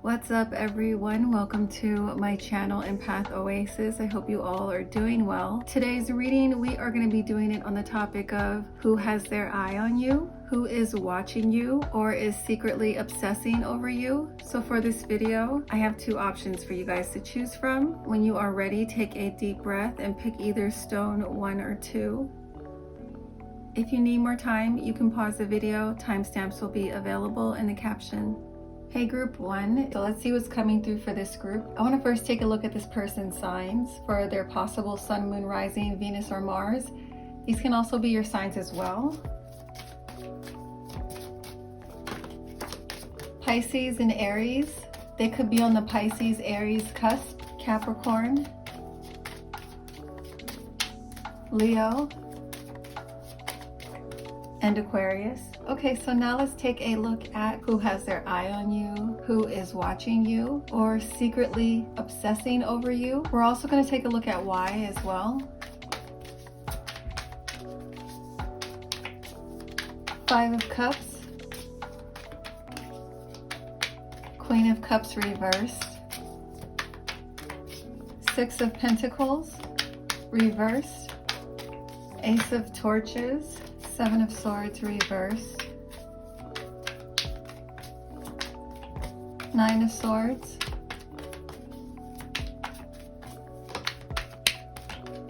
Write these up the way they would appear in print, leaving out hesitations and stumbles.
What's up everyone? Welcome to my channel EmpathOasis. I hope you all are doing well. Today's reading, we are going to be doing it on the topic of who has their eye on you, who is watching you, or is secretly obsessing over you. So for this video, I have two options for you guys to choose from. When you are ready, take a deep breath and pick either stone 1 or 2. If you need more time, you can pause the video. Timestamps will be available in the caption. Hey group 1, so let's see what's coming through for this group. I want to first take a look at this person's signs for their possible sun, moon, rising, Venus, or Mars. These can also be your signs as well. Pisces and Aries, they could be on the Pisces, Aries cusp. Capricorn, Leo, and Aquarius. Okay, so now let's take a look at who has their eye on you, who is watching you, or secretly obsessing over you. We're also going to take a look at why as well. Five of Cups, Queen of Cups reversed, Six of Pentacles reversed, Ace of Torches, Seven of Swords reversed, Nine of Swords,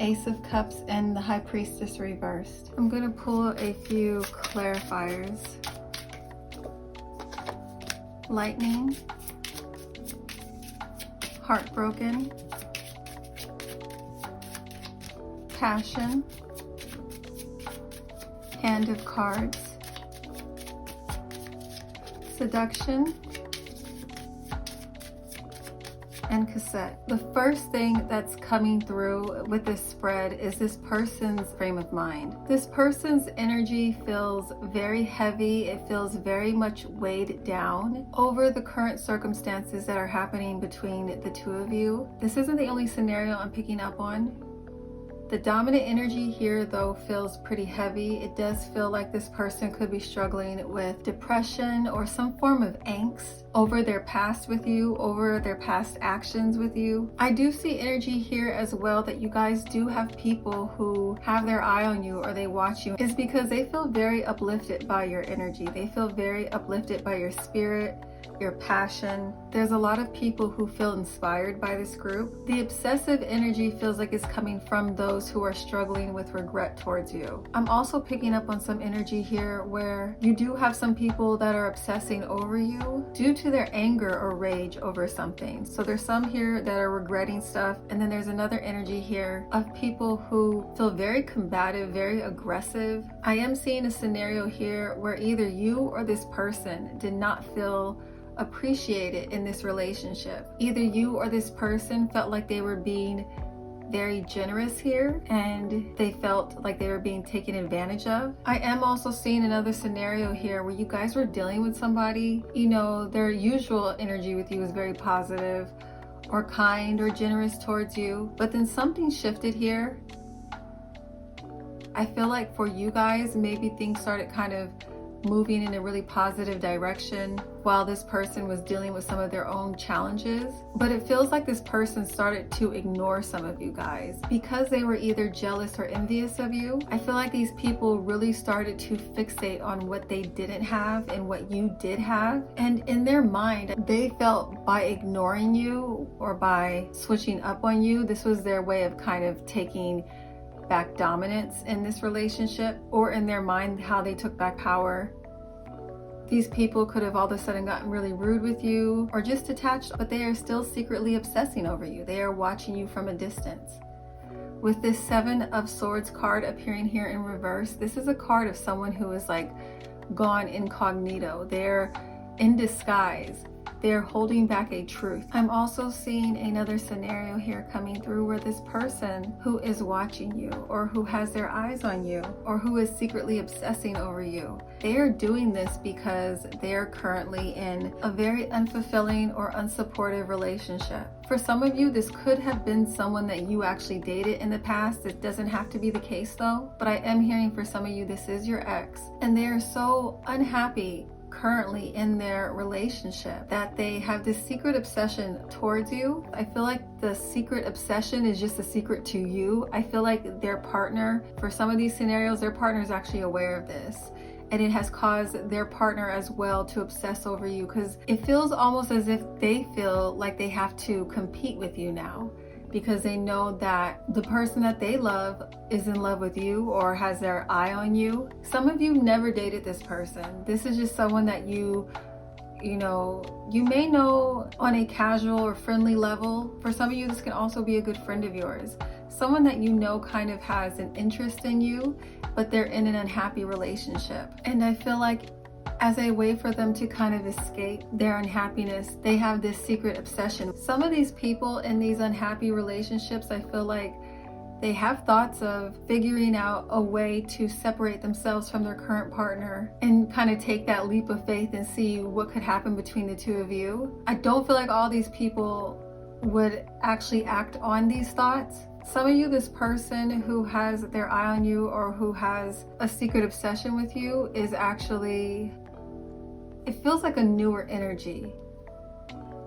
Ace of Cups, and the High Priestess reversed. I'm going to pull a few clarifiers. Lightning, Heartbroken, Passion, Hand of Cards, Seduction, and Cassette. The first thing that's coming through with this spread is this person's frame of mind. This person's energy feels very heavy. It feels very much weighed down over the current circumstances that are happening between the two of you. This isn't the only scenario I'm picking up on. The dominant energy here though feels pretty heavy. It does feel like this person could be struggling with depression or some form of angst over their past with you, over their past actions with you. I do see energy here as well that you guys do have people who have their eye on you or they watch you. It's because they feel very uplifted by your energy. They feel very uplifted by your spirit, your passion. There's a lot of people who feel inspired by this group. The obsessive energy feels like it's coming from those who are struggling with regret towards you. I'm also picking up on some energy here where you do have some people that are obsessing over you due to their anger or rage over something. So there's some here that are regretting stuff, and then there's another energy here of people who feel very combative, very aggressive. I am seeing a scenario here where either you or this person did not feel appreciated in this relationship. Either you or this person felt like they were being very generous here and they felt like they were being taken advantage of. I am also seeing another scenario here where you guys were dealing with somebody, you know, their usual energy with you was very positive or kind or generous towards you, but then something shifted here. I feel like for you guys, maybe things started kind of moving in a really positive direction while this person was dealing with some of their own challenges. But it feels like this person started to ignore some of you guys because they were either jealous or envious of you. I feel like these people really started to fixate on what they didn't have and what you did have. And in their mind, they felt by ignoring you or by switching up on you, this was their way of kind of taking back dominance in this relationship, or in their mind how they took back power. These people could have all of a sudden gotten really rude with you or just detached, but they are still secretly obsessing over you. They are watching you from a distance. With this Seven of Swords card appearing here in reverse, this is a card of someone who is like gone incognito. They're in disguise. they're holding back a truth. I'm also seeing another scenario here coming through where this person who is watching you, or who has their eyes on you, or who is secretly obsessing over you, they are doing this because they are currently in a very unfulfilling or unsupportive relationship. For some of you, this could have been someone that you actually dated in the past. It doesn't have to be the case though, but I am hearing for some of you this is your ex, and they are so unhappy currently in their relationship that they have this secret obsession towards you. I feel like the secret obsession is just a secret to you. I feel like their partner, for some of these scenarios, their partner is actually aware of this, and it has caused their partner as well to obsess over you, because it feels almost as if they feel like they have to compete with you now, because they know that the person that they love is in love with you or has their eye on you. Some of you never dated this person. This is just someone that you may know on a casual or friendly level. For some of you, this can also be a good friend of yours. Someone that you know kind of has an interest in you, but they're in an unhappy relationship. And I feel like as a way for them to kind of escape their unhappiness, they have this secret obsession. Some of these people in these unhappy relationships, I feel like they have thoughts of figuring out a way to separate themselves from their current partner and kind of take that leap of faith and see what could happen between the two of you. I don't feel like all these people would actually act on these thoughts. Some of you, this person who has their eye on you or who has a secret obsession with you is actually, it feels like a newer energy.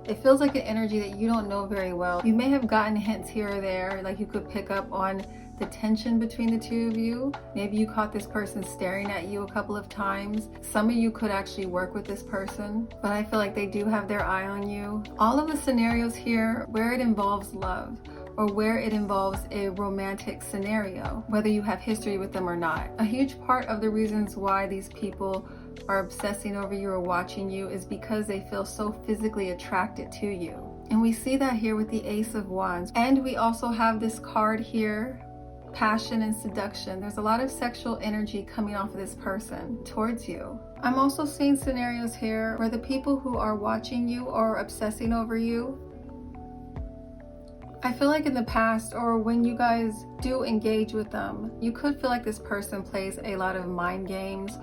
It feels like an energy that you don't know very well. You may have gotten hints here or there, like you could pick up on the tension between the two of you. Maybe you caught this person staring at you a couple of times. Some of you could actually work with this person, but I feel like they do have their eye on you. All of the scenarios here where it involves love, or where it involves a romantic scenario, whether you have history with them or not. A huge part of the reasons why these people are obsessing over you or watching you is because they feel so physically attracted to you. And we see that here with the Ace of Wands. And we also have this card here, passion and seduction. There's a lot of sexual energy coming off of this person towards you. I'm also seeing scenarios here where the people who are watching you or obsessing over you, I feel like in the past, or when you guys do engage with them, you could feel like this person plays a lot of mind games,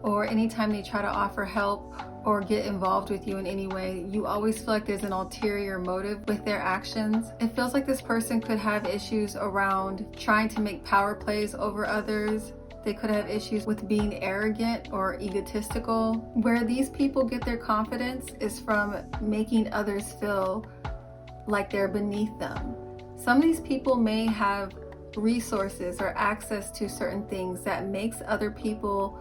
or anytime they try to offer help or get involved with you in any way, you always feel like there's an ulterior motive with their actions. It feels like this person could have issues around trying to make power plays over others. They could have issues with being arrogant or egotistical. Where these people get their confidence is from making others feel like they're beneath them. Some of these people may have resources or access to certain things that makes other people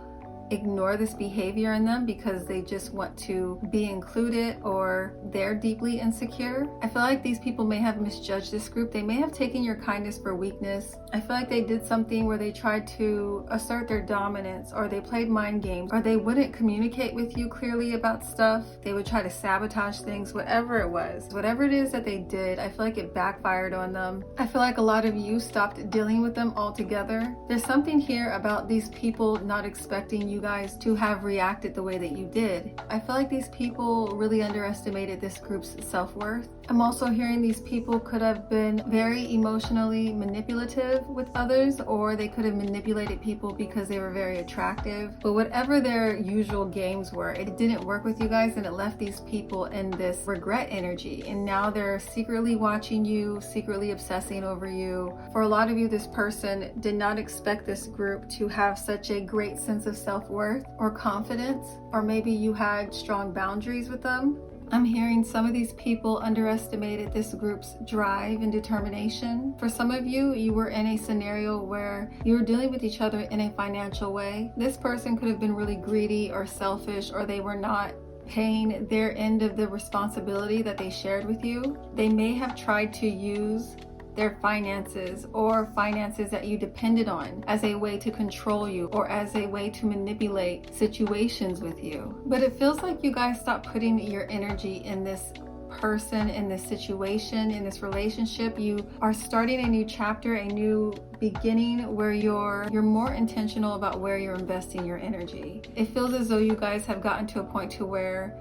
ignore this behavior in them because they just want to be included, or they're deeply insecure. I feel like these people may have misjudged this group. They may have taken your kindness for weakness. I feel like they did something where they tried to assert their dominance, or they played mind games, or they wouldn't communicate with you clearly about stuff. They would try to sabotage things, whatever it was. Whatever it is that they did, I feel like it backfired on them. I feel like a lot of you stopped dealing with them altogether. There's something here about these people not expecting you guys to have reacted the way that you did. I feel like these people really underestimated this group's self-worth. I'm also hearing these people could have been very emotionally manipulative with others, or they could have manipulated people because they were very attractive. But whatever their usual games were, it didn't work with you guys, and it left these people in this regret energy. And now they're secretly watching you, secretly obsessing over you. For a lot of you, this person did not expect this group to have such a great sense of self-worth or confidence, or maybe you had strong boundaries with them. I'm hearing some of these people underestimated this group's drive and determination. For some of you, you were in a scenario where you were dealing with each other in a financial way. This person could have been really greedy or selfish, or they were not paying their end of the responsibility that they shared with you. They may have tried to use their finances, or finances that you depended on, as a way to control you or as a way to manipulate situations with you. But it feels like you guys stopped putting your energy in this person, in this situation, in this relationship. You are starting a new chapter, a new beginning, where you're more intentional about where you're investing your energy. It feels as though you guys have gotten to a point to where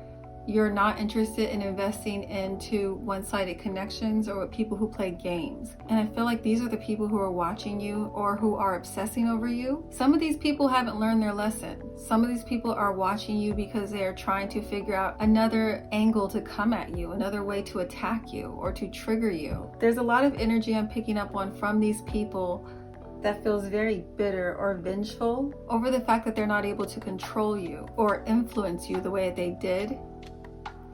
you're not interested in investing into one-sided connections or with people who play games. And I feel like these are the people who are watching you or who are obsessing over you. Some of these people haven't learned their lesson. Some of these people are watching you because they are trying to figure out another angle to come at you, another way to attack you or to trigger you. There's a lot of energy I'm picking up on from these people that feels very bitter or vengeful over the fact that they're not able to control you or influence you the way they did.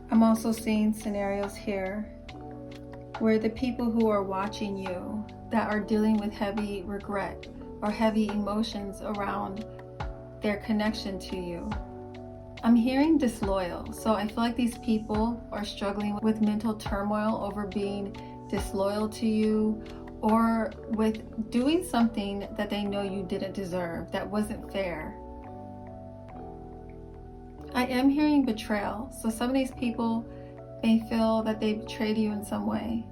I'm also seeing scenarios here where the people who are watching you that are dealing with heavy regret or heavy emotions around their connection to you. I'm hearing disloyal. So I feel like these people are struggling with mental turmoil over being disloyal to you or with doing something that they know you didn't deserve, that wasn't fair. I am hearing betrayal. So some of these people may feel that they betrayed you in some way.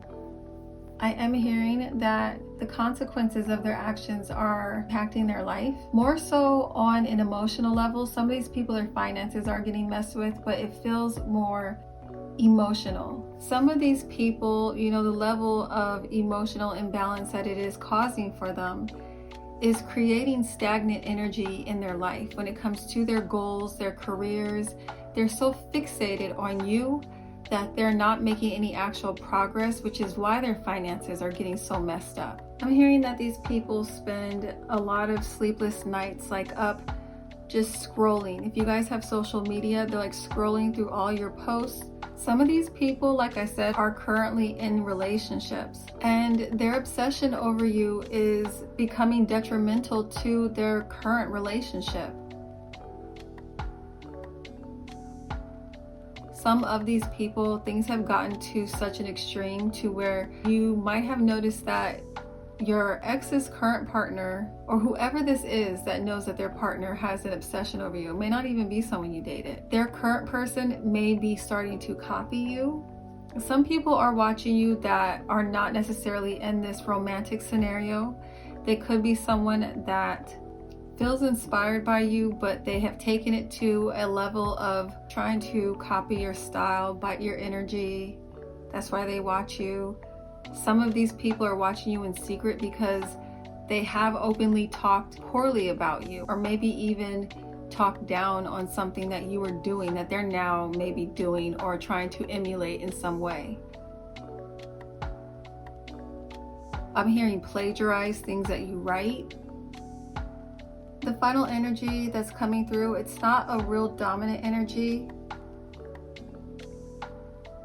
I am hearing that the consequences of their actions are impacting their life, more so on an emotional level. Some of these people, their finances are getting messed with, but it feels more emotional. Some of these people, the level of emotional imbalance that it is causing for them is creating stagnant energy in their life when it comes to their goals, their careers. They're so fixated on you that they're not making any actual progress, which is why their finances are getting so messed up. I'm hearing that these people spend a lot of sleepless nights up just scrolling. If you guys have social media, they're scrolling through all your posts. Some of these people, like I said, are currently in relationships, and their obsession over you is becoming detrimental to their current relationship. Some of these people, things have gotten to such an extreme to where you might have noticed that your ex's current partner, or whoever this is that knows that their partner has an obsession over you, it may not even be someone you dated. Their current person may be starting to copy you. Some people are watching you that are not necessarily in this romantic scenario. They could be someone that feels inspired by you, but they have taken it to a level of trying to copy your style, bite your energy. That's why they watch you. Some of these people are watching you in secret because they have openly talked poorly about you, or maybe even talked down on something that you were doing that they're now maybe doing or trying to emulate in some way. I'm hearing plagiarize things that you write. The final energy that's coming through, it's not a real dominant energy.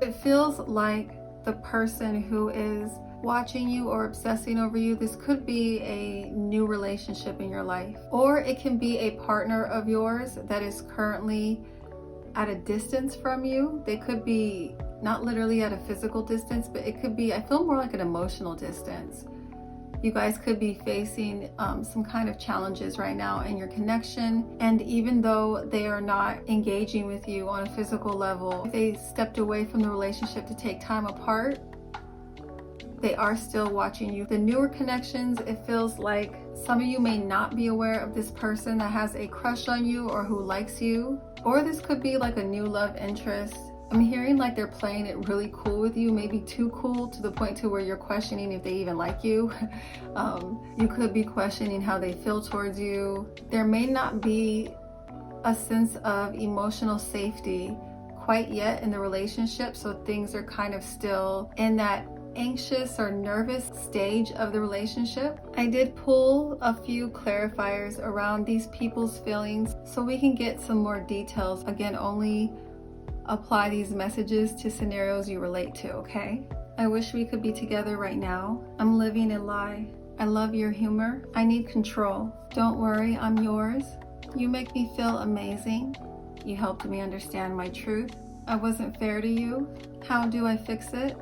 It feels like the person who is watching you or obsessing over you, this could be a new relationship in your life, or it can be a partner of yours that is currently at a distance from you. They could be not literally at a physical distance, but it could be, I feel more like an emotional distance. You guys could be facing some kind of challenges right now in your connection. And even though they are not engaging with you on a physical level, if they stepped away from the relationship to take time apart, they are still watching you. The newer connections, it feels like some of you may not be aware of this person that has a crush on you or who likes you. Or this could be like a new love interest. I'm hearing like they're playing it really cool with you, maybe too cool to the point to where you're questioning if they even like you. You could be questioning how they feel towards you. There may not be a sense of emotional safety quite yet in the relationship, so things are kind of still in that anxious or nervous stage of the relationship. I did pull a few clarifiers around these people's feelings so we can get some more details. Again, only apply these messages to scenarios you relate to, okay? I wish we could be together right now. I'm living a lie. I love your humor. I need control. Don't worry, I'm yours. You make me feel amazing. You helped me understand my truth. I wasn't fair to you. How do I fix it?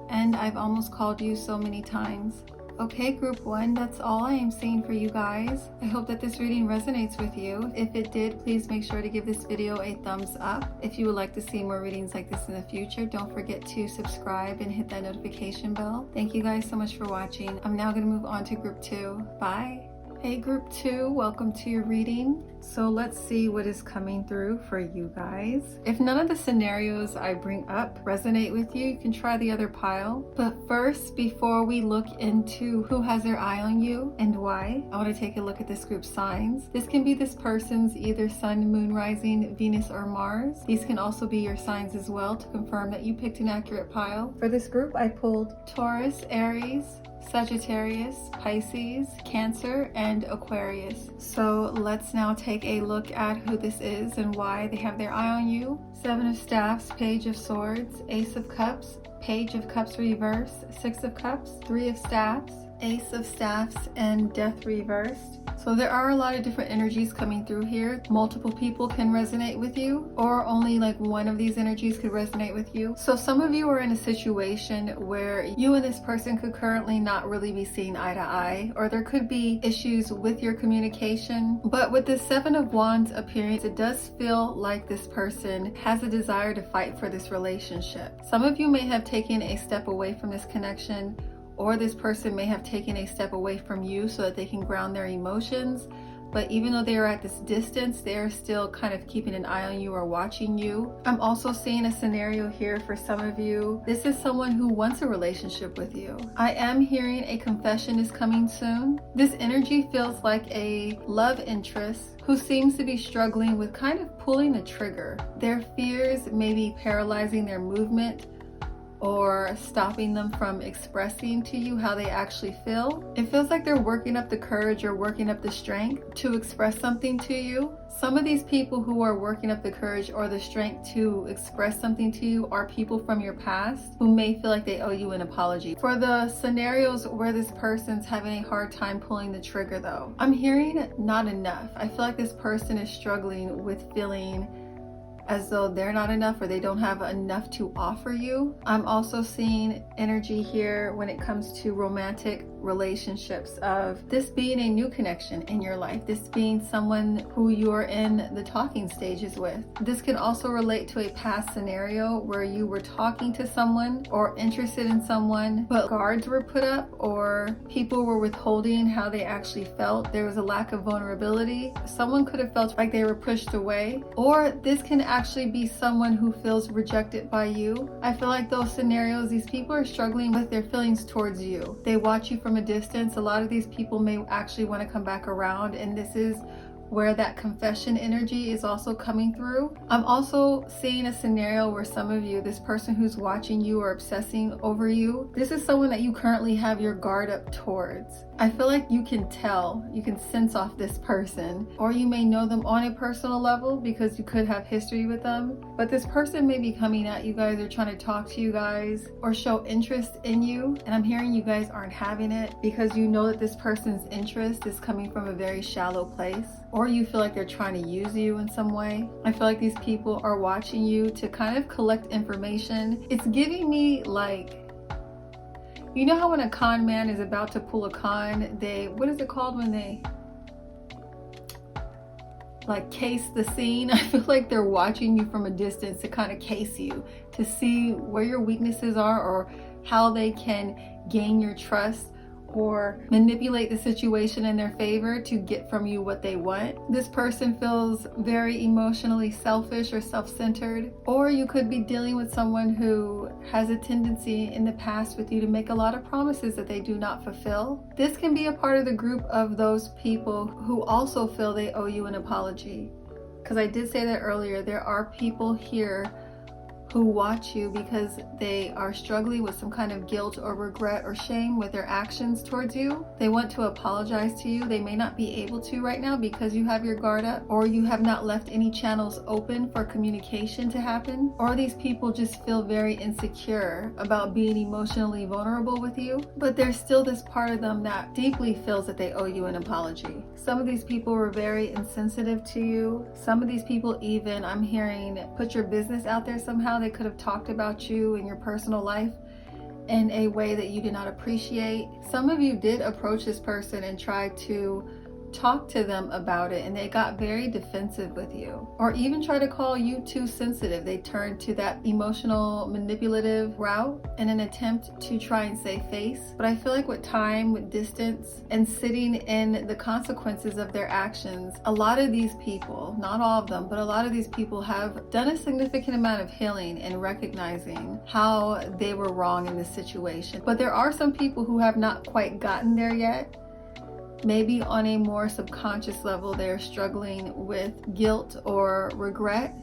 And I've almost called you so many times. Okay, group 1, that's all I am seeing for you guys. I hope that this reading resonates with you. If it did, please make sure to give this video a thumbs up. If you would like to see more readings like this in the future, don't forget to subscribe and hit that notification bell. Thank you guys so much for watching. I'm now going to move on to group 2. Bye. Hey group 2, welcome to your reading. So let's see what is coming through for you guys. If none of the scenarios I bring up resonate with you, you can try the other pile. But first, before we look into who has their eye on you and why, I want to take a look at this group's signs. This can be this person's either sun, moon, rising, Venus, or Mars. These can also be your signs as well to confirm that you picked an accurate pile. For this group, I pulled Taurus, Aries, Sagittarius, Pisces, Cancer, and Aquarius. So let's now take a look at who this is and why they have their eye on you. 7 of Staffs, Page of Swords, Ace of Cups, Page of Cups reverse, 6 of Cups, 3 of Staffs, Ace of Staffs, and Death reversed. So there are a lot of different energies coming through here. Multiple people can resonate with you, or only like one of these energies could resonate with you. So some of you are in a situation where you and this person could currently not really be seeing eye to eye, or there could be issues with your communication. But with the 7 of Wands appearance, it does feel like this person has a desire to fight for this relationship. Some of you may have taken a step away from this connection, or this person may have taken a step away from you so that they can ground their emotions. But even though they are at this distance, they are still kind of keeping an eye on you or watching you. I'm also seeing a scenario here for some of you. This is someone who wants a relationship with you. I am hearing a confession is coming soon. This energy feels like a love interest who seems to be struggling with kind of pulling the trigger. Their fears may be paralyzing their movement, or stopping them from expressing to you how they actually feel. It feels like they're working up the courage or working up the strength to express something to you. Some of these people who are working up the courage or the strength to express something to you are people from your past who may feel like they owe you an apology. For the scenarios where this person's having a hard time pulling the trigger though, I'm hearing not enough. I feel like this person is struggling with feeling as though they're not enough or they don't have enough to offer you. I'm also seeing energy here when it comes to romantic relationships of this being a new connection in your life, this being someone who you're in the talking stages with. This can also relate to a past scenario where you were talking to someone or interested in someone, but guards were put up or people were withholding how they actually felt. There was a lack of vulnerability. Someone could have felt like they were pushed away, or this can actually be someone who feels rejected by you. I feel like those scenarios, these people are struggling with their feelings towards you. They watch you from a distance. A lot of these people may actually want to come back around, and this is where that confession energy is also coming through. I'm also seeing a scenario where some of you, this person who's watching you or obsessing over you, this is someone that you currently have your guard up towards. I feel like you can tell, you can sense off this person, or you may know them on a personal level because you could have history with them. But this person may be coming at you guys or trying to talk to you guys or show interest in you. And I'm hearing you guys aren't having it because you know that this person's interest is coming from a very shallow place, or you feel like they're trying to use you in some way. I feel like these people are watching you to kind of collect information. It's giving me like, you know how when a con man is about to pull a con, what is it called when they like case the scene? I feel like they're watching you from a distance to kind of case you, to see where your weaknesses are or how they can gain your trust or manipulate the situation in their favor to get from you what they want. This person feels very emotionally selfish or self-centered, or you could be dealing with someone who has a tendency in the past with you to make a lot of promises that they do not fulfill. This can be a part of the group of those people who also feel they owe you an apology. Because I did say that earlier, there are people here who watch you because they are struggling with some kind of guilt or regret or shame with their actions towards you. They want to apologize to you. They may not be able to right now because you have your guard up, or you have not left any channels open for communication to happen, or these people just feel very insecure about being emotionally vulnerable with you. But there's still this part of them that deeply feels that they owe you an apology. Some of these people were very insensitive to you. Some of these people even, I'm hearing, put your business out there somehow. They could have talked about you in your personal life in a way that you did not appreciate. Some of you did approach this person and try to talked to them about it and they got very defensive with you, or even try to call you too sensitive. They turned to that emotional manipulative route in an attempt to try and save face. But I feel like with time, with distance, and sitting in the consequences of their actions, a lot of these people, not all of them, but a lot of these people have done a significant amount of healing and recognizing how they were wrong in this situation. But there are some people who have not quite gotten there yet. Maybe on a more subconscious level, they're struggling with guilt or regret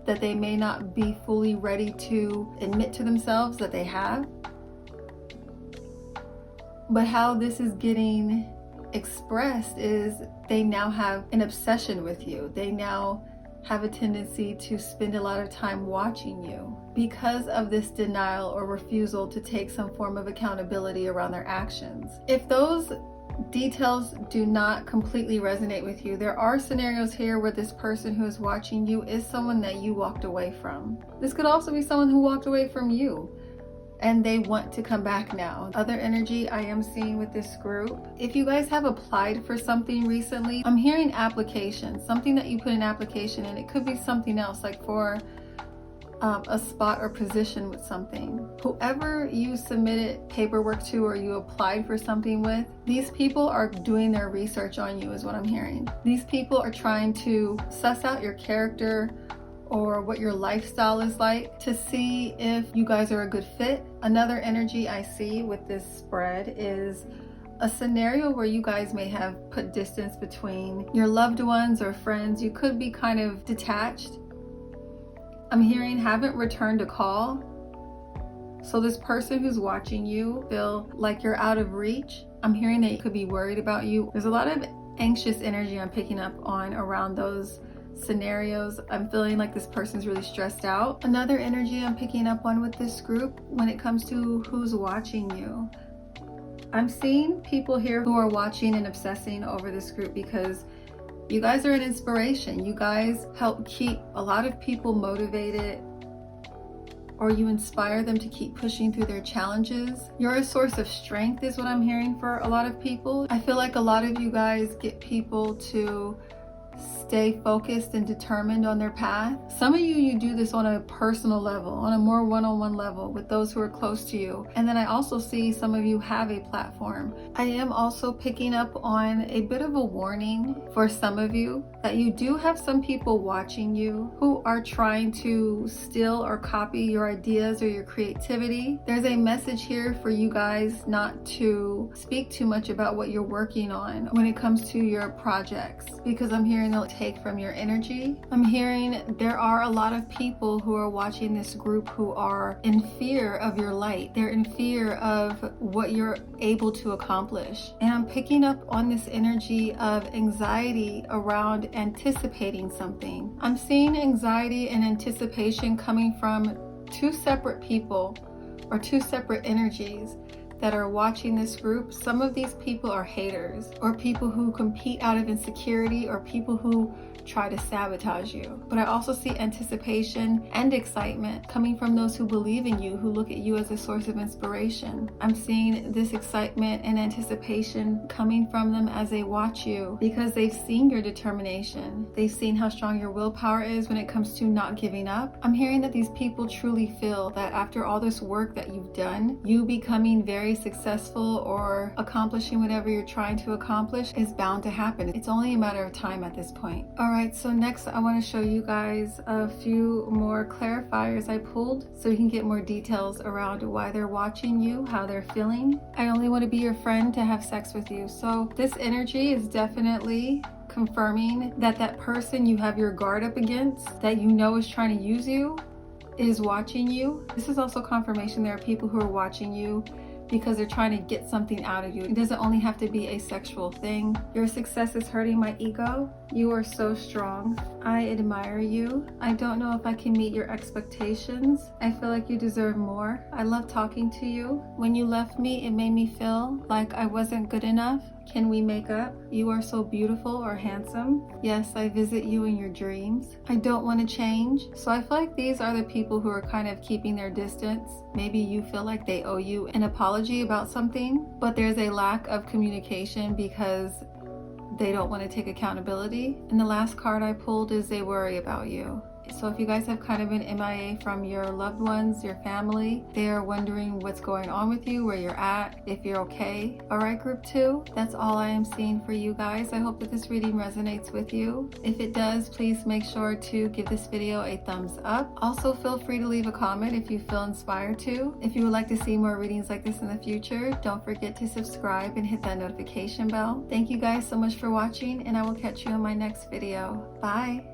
that they may not be fully ready to admit to themselves that they have. But how this is getting expressed is they now have an obsession with you. They now have a tendency to spend a lot of time watching you because of this denial or refusal to take some form of accountability around their actions. If those details do not completely resonate with you, there are scenarios here where this person who is watching you is someone that you walked away from. This could also be someone who walked away from you and they want to come back now. Other energy I am seeing with this group, if you guys have applied for something recently, I'm hearing application, something that you put an application in. It could be something else, like for a spot or position with something. Whoever you submitted paperwork to or you applied for something with, these people are doing their research on you is what I'm hearing. These people are trying to suss out your character or what your lifestyle is like to see if you guys are a good fit. Another energy I see with this spread is a scenario where you guys may have put distance between your loved ones or friends. You could be kind of detached. I'm hearing haven't returned a call. So this person who's watching you feel like you're out of reach. I'm hearing that you could be worried about you. There's a lot of anxious energy I'm picking up on around those scenarios. I'm feeling like this person's really stressed out. Another energy I'm picking up on with this group when it comes to who's watching you. I'm seeing people here who are watching and obsessing over this group because you guys are an inspiration. You guys help keep a lot of people motivated, or you inspire them to keep pushing through their challenges. You're a source of strength is what I'm hearing for a lot of people. I feel like a lot of you guys get people to stay focused and determined on their path. Some of you do this on a personal level, on a more one-on-one level with those who are close to you. And then I also see some of you have a platform. I am also picking up on a bit of a warning for some of you that you do have some people watching you who are trying to steal or copy your ideas or your creativity. There's a message here for you guys not to speak too much about what you're working on when it comes to your projects, because I'm hearing they'll take from your energy. I'm hearing there are a lot of people who are watching this group who are in fear of your light. They're in fear of what you're able to accomplish. And I'm picking up on this energy of anxiety around anticipating something. I'm seeing anxiety and anticipation coming from two separate people or two separate energies that are watching this group. Some of these people are haters or people who compete out of insecurity or people who try to sabotage you. But I also see anticipation and excitement coming from those who believe in you, who look at you as a source of inspiration. I'm seeing this excitement and anticipation coming from them as they watch you because they've seen your determination. They've seen how strong your willpower is when it comes to not giving up. I'm hearing that these people truly feel that after all this work that you've done, you becoming very successful or accomplishing whatever you're trying to accomplish is bound to happen. It's only a matter of time at this point. Alright, so next I want to show you guys a few more clarifiers I pulled so you can get more details around why they're watching you, how they're feeling. I only want to be your friend to have sex with you. So this energy is definitely confirming that that person you have your guard up against, that you know is trying to use you, is watching you. This is also confirmation there are people who are watching you because they're trying to get something out of you. It doesn't only have to be a sexual thing. Your success is hurting my ego. You are so strong. I admire you. I don't know if I can meet your expectations. I feel like you deserve more. I love talking to you. When you left me, it made me feel like I wasn't good enough. Can we make up? You are so beautiful or handsome. Yes, I visit you in your dreams. I don't want to change. So I feel like these are the people who are kind of keeping their distance. Maybe you feel like they owe you an apology about something, but there's a lack of communication because they don't want to take accountability. And the last card I pulled is they worry about you. So if you guys have kind of been MIA from your loved ones, your family, they are wondering what's going on with you, where you're at, if you're okay. All right, group 2, that's all I am seeing for you guys. I hope that this reading resonates with you. If it does, please make sure to give this video a thumbs up. Also, feel free to leave a comment if you feel inspired to. If you would like to see more readings like this in the future, don't forget to subscribe and hit that notification bell. Thank you guys so much for watching, and I will catch you in my next video. Bye.